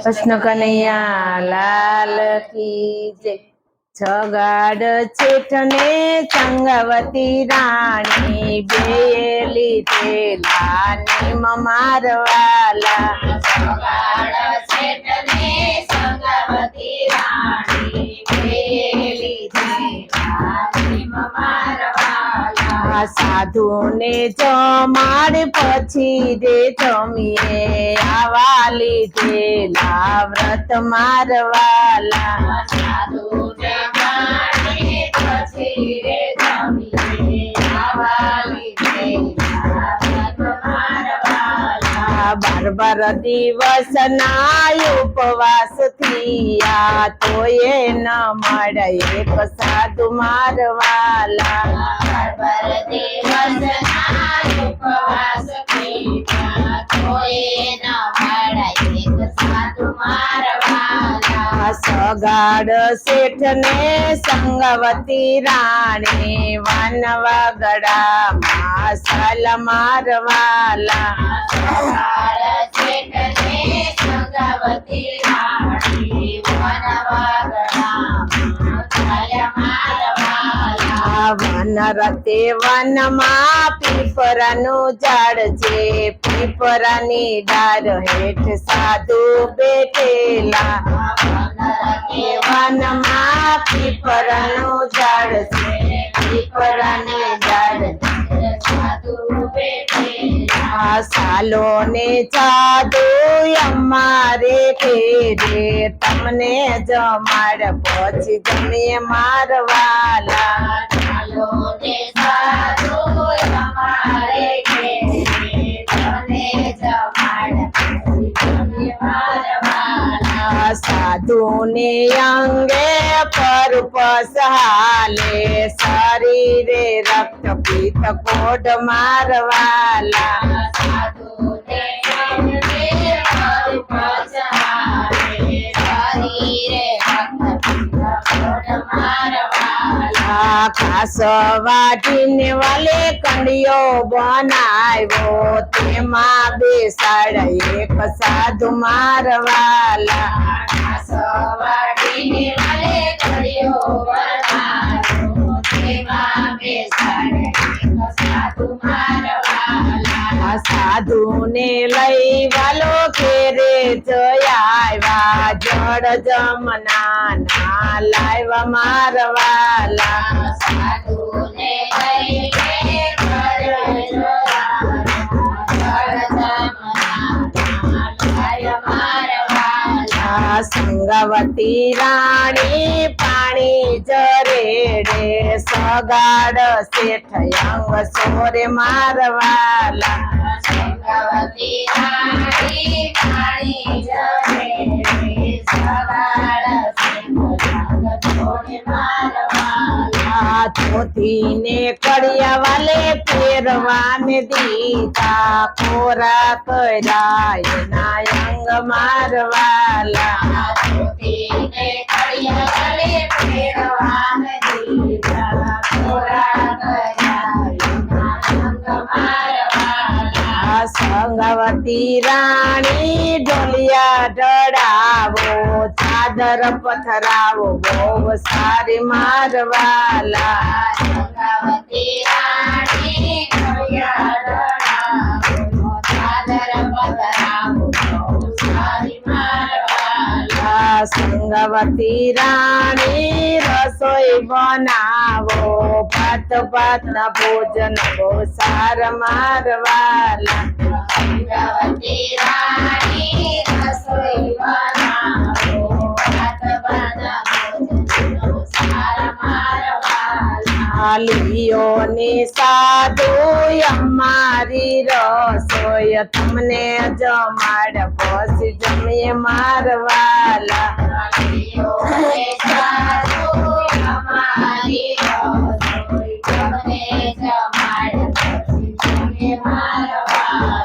कृष्ण कन्हैया लाल की जय। छगाड़ छेठ ने संगवती राणी बेली थेला नीम मारवाला। छगाड़ छेठ ने संगवती राणी बेली थेला नीम मारवाला। साधु ने जमाड़ पछी रे जमीए आवाली थेला व्रत मारवाला। साधु ने मारे पछी रे जमीए आवाली थेला व्रत मारवाला। 12 દિવસ ના ઉપવાસ થયા તોય ન મળે એક સાધુ મારવાલા। 12 દિવસ ના ઉપવાસ થયા તોય ન મળે એક સાધુ મારવાલા। સગાડ શેઠ ને સંગવતી રાણી વાનવાગડા માસાલ મારવાલા। સગાડ શેઠ ને સંગવતી રાણી વાનવાગડા માસાલ મારવાલા। વન રતે વનમાં પીપરાનું ઝાડ છે પીપરાની ડાળ હેઠ સાધુ બેઠેલા। વનમાં પીપરાનું ઝાડ છે પીપરાની ડાળ સાધુ બેઠેલા। સાલો ને જાદુ અમારે ઘેરે તમને જમાડ પછી જમીએ મારવાલા। ચાલો ને સાધુ અમારે ઘેરે તને જમાડ પછી જમીએ મારવાલા। સાધુ ને અંગે પર પસહાલે શરીરે રક્ત પીત કોઢ મારવાલા। સાધુ ને અંગે પર પસહાલે શરીરે રક્ત પીત કોઢ મારવાલા। ખાસ વાટીને વાલે કંડિયો બનાવ્યો તેમાં બેસાડ એક સાધુ મારવાલા। સવાડીને વાલે ઘડિયો બનાવ્યો તેમાં બેસાડ એક સાધુ મારવાલા। સાધુ ને લઈ વાલો ઘેરે જયા આવ્યા જળ જમના ના લાવ્યા મારવાલા। સાધુ ને લઈ ઘરે જોયા જળ જમના લાવ્યા મારવાલા। સંગવતી રાણી પાણી જરેડે સગાડ શેઠ અંગ સોરે મારવાલા। સંગવતી રાણી પાણી જરે સગાડ શેઠ અંગ સોરે મારવાલા। ધોતી ને કડિયા વાલે પહેરવાને દીધા કોરા કર્યા એના અંગ મારવાલા। ધોતીને કડિયા વાલે પહેરવાને દીધા કોરા કર્યા એના અંગ મારવાલા। સંગવતી રાણી ઢોલિયા ઢળાવો ચાદર પથરાવો બહુ સારી મારવાલા। સંગવતી રાણી ઢોલિયા ઢળાવો ચાદર પથરાવો બહુ સારી મારવાલા। સંગવતી રાણી રસોઈ બનાવો ભાત ભાત ના ભોજન બહુ સાર મારવાલા। સંગવતી રાણી રસોઈ બનાવો ભાત ભાત ભોજન બહુ સાર મારવાલા। લિયો ની સાધુ અમારી રસોઈ તમને જમાડ પછી જમીએ મારવાલા। અમારી રસોઈ તમને જમાડ પછી જમીએ મારવાલા।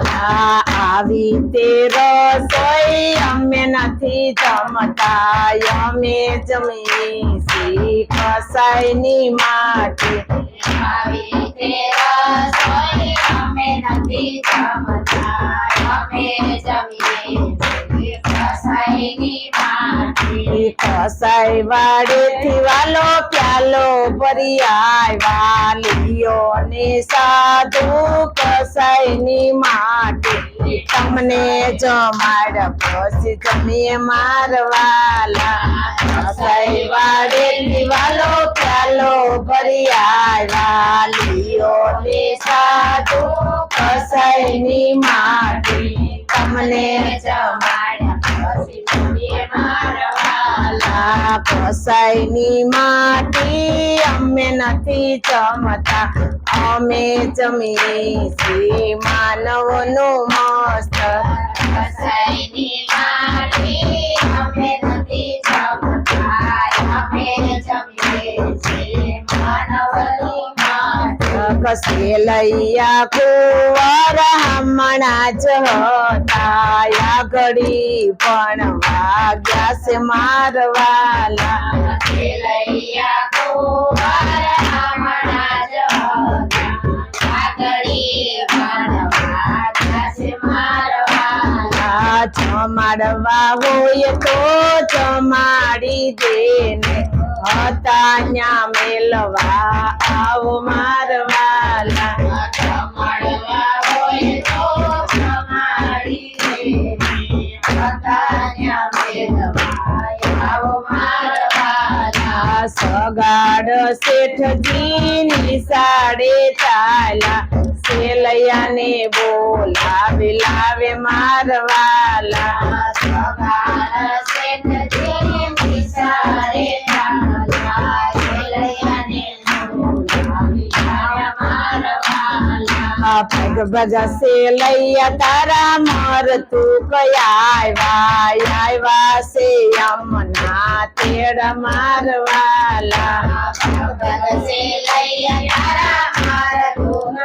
આવી તે રસોઈ અમે નથી જમતા અમે જમી સી કસાઈની માટી। આવી તે રસોઈ અમે નથી જમતા અમે જમીએ છીએ કસાઈની માટી કસાઈ વાડેથી વાલો પ્યાલો ભરી આવ્યા લિયો ને સાધુ કસાઈની માટી તમને જમાડ પછી તમે મારવાલા કસાઈ વાડેથી વાલો પ્યાલો ભરી આવ્યા લિયો ને સાધુ કસાઈની માટી તમને જમાડ પછી તમે મારવાલા કસાઈની માટી અમે નથી જમતા અમે જમીએ છીએ માનવનું મસ્ત કસાઈની માટી અમે નથી જમતા અમે જમીએ છીએ માનવની માટી કસેલૈયા કુંવર હમણાં જ હતા યા ઘડી પણ વાગ્યા છે મારવાલા લૈયા કુંવર હમણાં જ આગળી મારવા જશે મારવાલા જમાડવા હોય તો જમાડી દેને હતા ન્યા મેલવા આવો મારવાલા જમાડવા હોય તો જમાડી દેને હતાન્યા મેલવા આવો મારવાલા સગાડ શેઠજીની સાડે ચાલા સેલૈયાને બોલાવે લાવે મારવાલા સગાડ શેઠજીની સાડે ચાલા સેલૈયાને બોલાવી લાવ્યા મારવાલા પગ ભજા સેલૈયા તારા મરતું કયા આવ્યા છે યમના તેડ મારવાલા ભગસે લૈયા તારા મારતું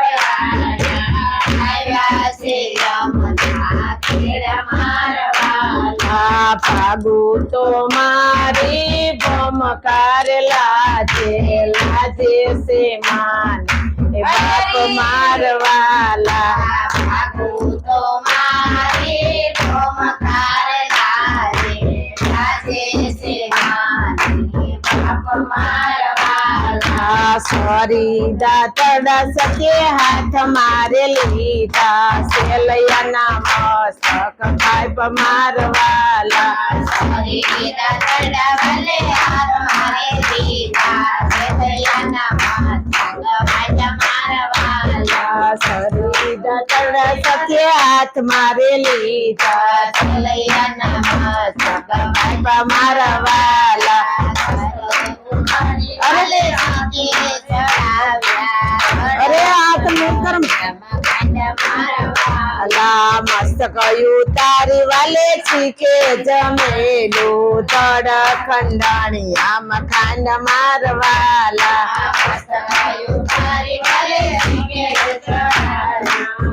આવ્યા છે યમના તેડ મારવાલા ભાગુ તો મારી ભમકાર લાજે છે માન એ બાપ મારવાલા ભાગુ તો મારી ભમકાર લાજે છે માની બાપ મારવાલા સોરી દાતડા સકે હાથ મારે લીધા સેલૈયાના મસ્તક ખાઈ મારવાલા સોરી દાતડા વાલે હાથ મારે લીધા સેલૈયાના મસ્તક ખાઈ મારવાલા સોરી દાતડા સકે હાથ મારે લીધા સેલૈયાના મસ્તક ખાઈ મારવાલા અરે આગે ચડાવ્યા અરે હાથ મુકર અલા મસ્ત કયું તારી વાલે છીકે જમેલું તડ ખંડાણી આમ ખાંડ મારવાલા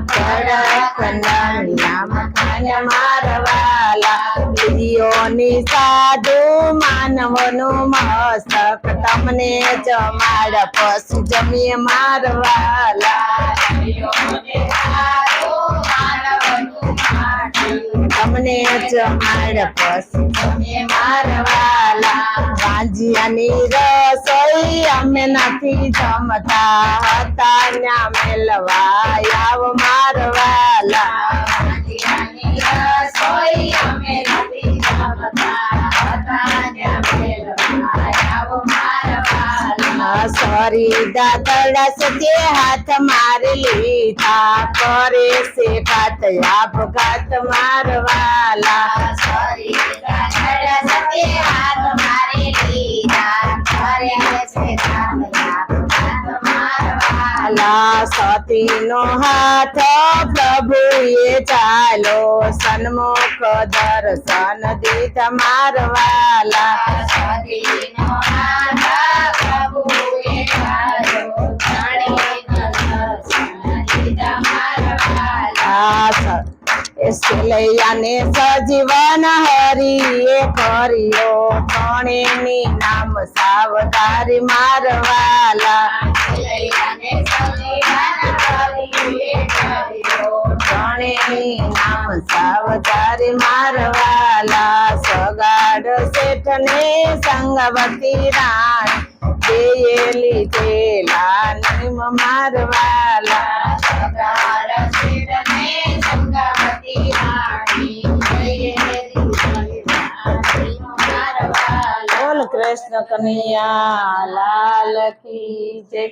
તડ ખંડાણી આમ ખાંડ મારવાલા વિધિઓની સાધુ માનવનું મસ્તક તમને જમાડ પછી જમીએ મારવાલા તમને જમાડ પછી મારવાલા ગાંજિયાની રસોઈ અમે નથી જમતા હતા ન્યા મેલવા આવ મારવાલા સોરી દાતડા સજે હાથ મારી લીધા કરે છે ઘાત આપઘાત મારવાલા સતીનો હાથ પ્રભુએ ચાલો સન્મુખ દર્શન દીધા મારવાલા સેલૈયાને સજીવન હરિએ કર્યો ત્રણેયની નામ સાવધારી મારવાલા ત્રણેયની નામ સાવધારી મારવાલા શેઠ ને સંગવતી રાણી બેયે લીધેલા નિમ મારવાલા સગાર શેઠને સંગવતી રાણી જઈએ મારવાલા. બોલ કૃષ્ણ કનૈયા લાલ કી જય.